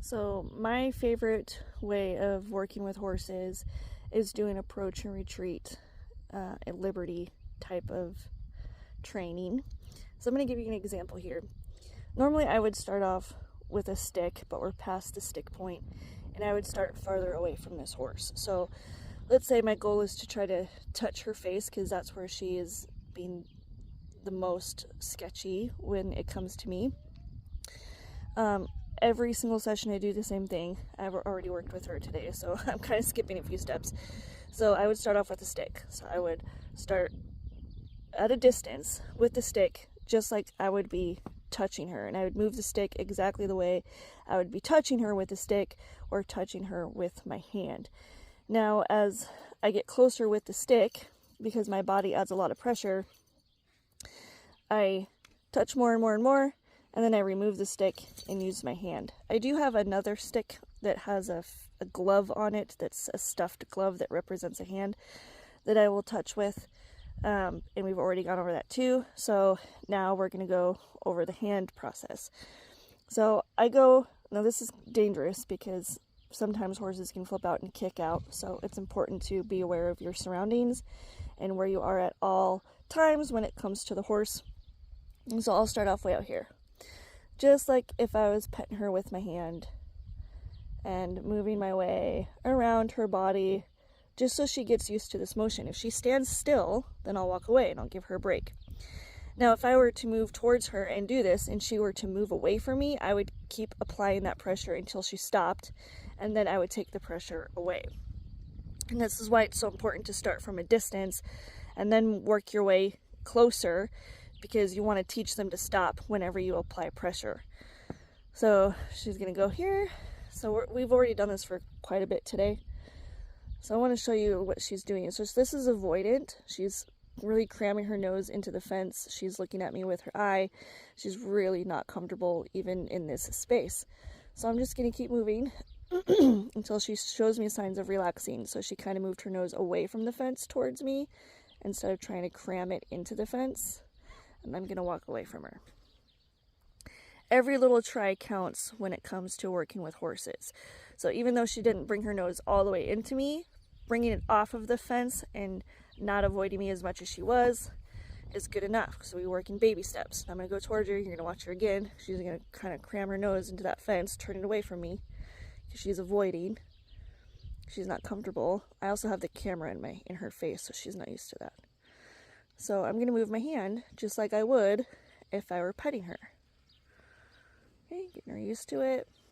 So my favorite way of working with horses is doing approach and retreat, a liberty type of training. So I'm going to give you an example here. Normally I would start off with a stick, but we're past the stick point, and I would start farther away from this horse. So let's say my goal is to try to touch her face, because that's where she is being the most sketchy when it comes to me. Every single session I do the same thing. I've already worked with her today, so I'm kind of skipping a few steps. So I would start off with a stick. So I would start at a distance with the stick, just like I would be touching her, and I would move the stick exactly the way I would be touching her with the stick or touching her with my hand. Now, as I get closer with the stick, because my body adds a lot of pressure, I touch more and more and more, and then I remove the stick and use my hand. I do have another stick that has a glove on it, that's a stuffed glove that represents a hand, that I will touch with, and we've already gone over that too. So now we're going to go over the hand process. So now this is dangerous because sometimes horses can flip out and kick out, so it's important to be aware of your surroundings and where you are at all times when it comes to the horse. And so I'll start off way out here, just like if I was petting her with my hand and moving my way around her body, just so she gets used to this motion. If she stands still, then I'll walk away and I'll give her a break. Now, if I were to move towards her and do this, and she were to move away from me, I would keep applying that pressure until she stopped, and then I would take the pressure away. And this is why it's so important to start from a distance and then work your way closer, because you want to teach them to stop whenever you apply pressure. So she's going to go here. So we've already done this for quite a bit today. So I want to show you what she's doing. So this is avoidant. She's really cramming her nose into the fence. She's looking at me with her eye. She's really not comfortable even in this space. So I'm just going to keep moving until she shows me signs of relaxing. So she kind of moved her nose away from the fence towards me instead of trying to cram it into the fence. And I'm going to walk away from her. Every little try counts when it comes to working with horses. So even though she didn't bring her nose all the way into me, bringing it off of the fence and not avoiding me as much as she was is good enough. So we work in baby steps. I'm going to go towards her. You're going to watch her again. She's going to kind of cram her nose into that fence, turn it away from me because she's avoiding. She's not comfortable. I also have the camera in her face, so she's not used to that. So I'm going to move my hand just like I would if I were petting her. Okay, getting her used to it.